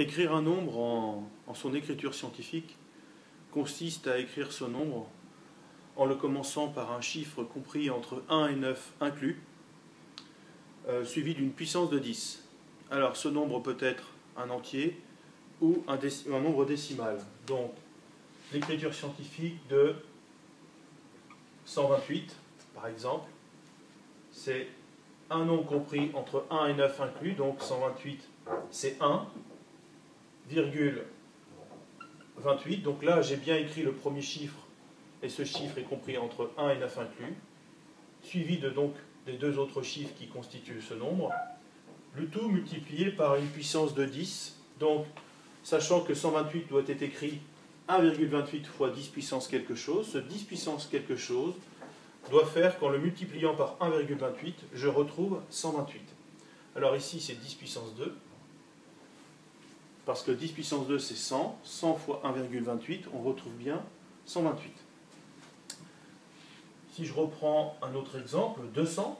Écrire un nombre en son écriture scientifique consiste à écrire ce nombre en le commençant par un chiffre compris entre 1 et 9 inclus, suivi d'une puissance de 10. Alors ce nombre peut être un entier ou un nombre décimal. Donc l'écriture scientifique de 128, par exemple, c'est un nombre compris entre 1 et 9 inclus, donc 128 c'est 1,28. Donc là j'ai bien écrit le premier chiffre, et ce chiffre est compris entre 1 et 9 inclus, suivi donc des deux autres chiffres qui constituent ce nombre, le tout multiplié par une puissance de 10. Donc, sachant que 128 doit être écrit 1,28 fois 10 puissance quelque chose, ce 10 puissance quelque chose doit faire qu'en le multipliant par 1,28, je retrouve 128. Alors ici, c'est 10 puissance 2, parce que 10 puissance 2, c'est 100. 100 fois 1,28, on retrouve bien 128. Si je reprends un autre exemple, 200,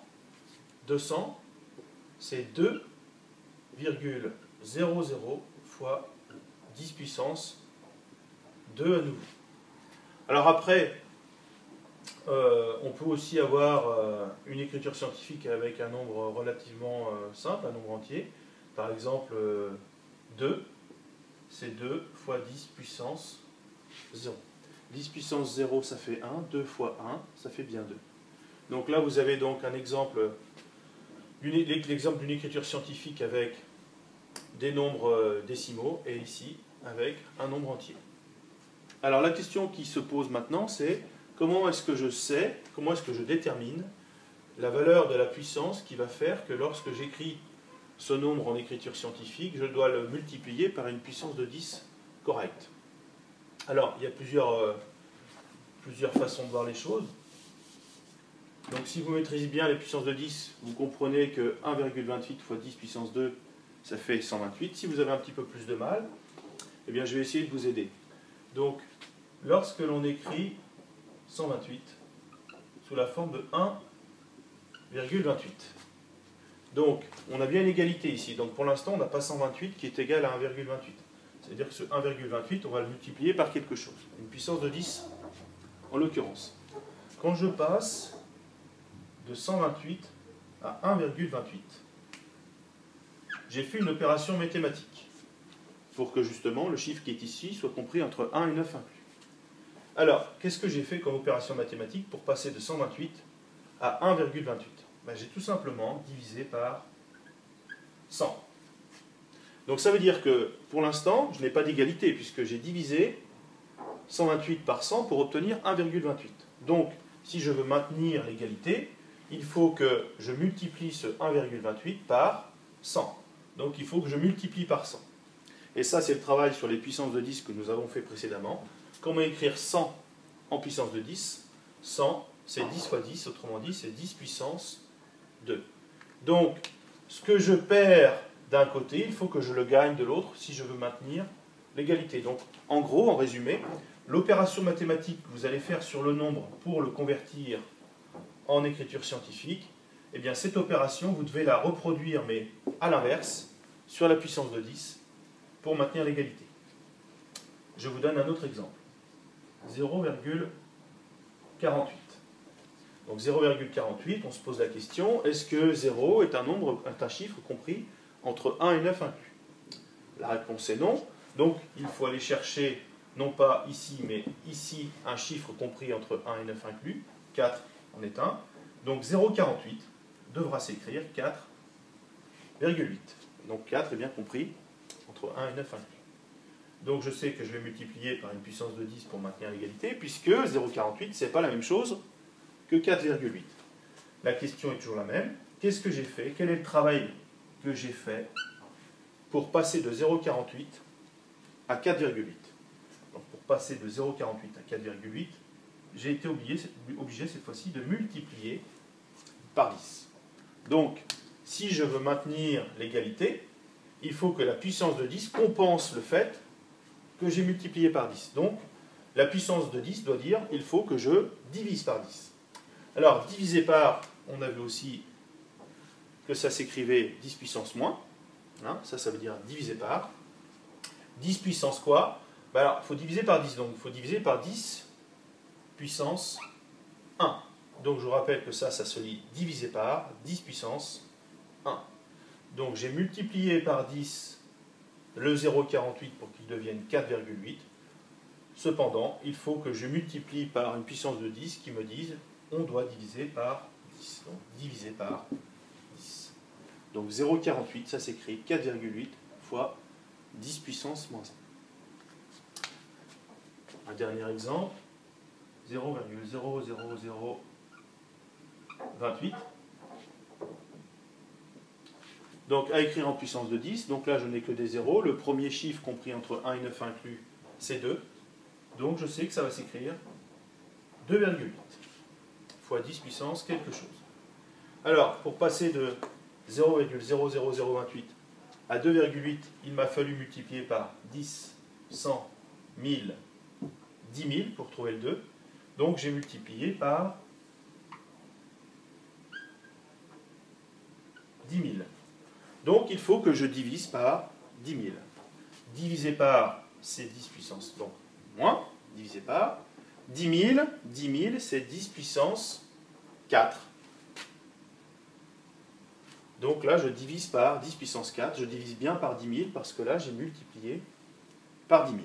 c'est 2,00 fois 10 puissance 2 à nouveau. Alors après, on peut aussi avoir une écriture scientifique avec un nombre relativement simple, un nombre entier. Par exemple, 2, c'est 2 fois 10 puissance 0. 10 puissance 0, ça fait 1. 2 fois 1, ça fait bien 2. Donc là, vous avez donc un exemple, l'exemple d'une écriture scientifique avec des nombres décimaux, et ici, avec un nombre entier. Alors la question qui se pose maintenant, c'est comment est-ce que je sais, comment est-ce que je détermine la valeur de la puissance qui va faire que lorsque j'écris ce nombre en écriture scientifique, je dois le multiplier par une puissance de 10 correcte. Alors, il y a plusieurs façons de voir les choses. Donc, si vous maîtrisez bien les puissances de 10, vous comprenez que 1,28 fois 10 puissance 2, ça fait 128. Si vous avez un petit peu plus de mal, eh bien, je vais essayer de vous aider. Donc, lorsque l'on écrit 128 sous la forme de 1,28, donc, on a bien une égalité ici. Donc, pour l'instant, on n'a pas 128 qui est égal à 1,28. C'est-à-dire que ce 1,28, on va le multiplier par quelque chose. Une puissance de 10, en l'occurrence. Quand je passe de 128 à 1,28, j'ai fait une opération mathématique pour que justement le chiffre qui est ici soit compris entre 1 et 9 inclus. Alors, qu'est-ce que j'ai fait comme opération mathématique pour passer de 128 à 1,28 ? J'ai tout simplement divisé par 100. Donc ça veut dire que, pour l'instant, je n'ai pas d'égalité, puisque j'ai divisé 128 par 100 pour obtenir 1,28. Donc, si je veux maintenir l'égalité, il faut que je multiplie ce 1,28 par 100. Donc, il faut que je multiplie par 100. Et ça, c'est le travail sur les puissances de 10 que nous avons fait précédemment. Comment écrire 100 en puissance de 10 ? 100, c'est 10 fois 10, autrement dit, c'est 10 puissance 2. Donc, ce que je perds d'un côté, il faut que je le gagne de l'autre si je veux maintenir l'égalité. Donc, en gros, en résumé, l'opération mathématique que vous allez faire sur le nombre pour le convertir en écriture scientifique, eh bien, cette opération, vous devez la reproduire, mais à l'inverse, sur la puissance de 10, pour maintenir l'égalité. Je vous donne un autre exemple. 0,48. Donc 0,48, on se pose la question, est-ce que 0 est un chiffre compris entre 1 et 9 inclus? La réponse est non. Donc il faut aller chercher, non pas ici, mais ici, un chiffre compris entre 1 et 9 inclus. 4 en est un. Donc 0,48 devra s'écrire 4,8. Donc 4 est bien compris entre 1 et 9 inclus. Donc je sais que je vais multiplier par une puissance de 10 pour maintenir l'égalité, puisque 0,48, ce n'est pas la même chose que 4,8. La question est toujours la même. Qu'est-ce que j'ai fait? Quel est le travail que j'ai fait pour passer de 0,48 à 4,8? Donc pour passer de 0,48 à 4,8, j'ai été obligé cette fois-ci de multiplier par 10. Donc, si je veux maintenir l'égalité, il faut que la puissance de 10 compense le fait que j'ai multiplié par 10. Donc, la puissance de 10 doit dire il faut que je divise par 10. Alors, diviser par, on a vu aussi que ça s'écrivait 10 puissance moins. Hein, ça veut dire diviser par. 10 puissance quoi? Ben alors, il faut diviser par 10, donc il faut diviser par 10 puissance 1. Donc je vous rappelle que ça se lit divisé par 10 puissance 1. Donc j'ai multiplié par 10 le 0,48 pour qu'il devienne 4,8. Cependant, il faut que je multiplie par une puissance de 10 qui me dise on doit diviser par 10. Donc diviser par 10. Donc 0,48, ça s'écrit 4,8 fois 10 puissance moins 1. Un dernier exemple, 0,00028. Donc à écrire en puissance de 10, donc là je n'ai que des zéros. Le premier chiffre compris entre 1 et 9 inclus, c'est 2. Donc je sais que ça va s'écrire 2,8 fois 10 puissance quelque chose. Alors, pour passer de 0,00028 à 2,8, il m'a fallu multiplier par 10, 100, 1000, 10 000 pour trouver le 2. Donc j'ai multiplié par 10 000. Donc il faut que je divise par 10 000. Divisé par, c'est 10 puissance, donc moins, divisé par 10 000, c'est 10 puissance 4. Donc là, je divise par 10 puissance 4. Je divise bien par 10 000 parce que là, j'ai multiplié par 10 000.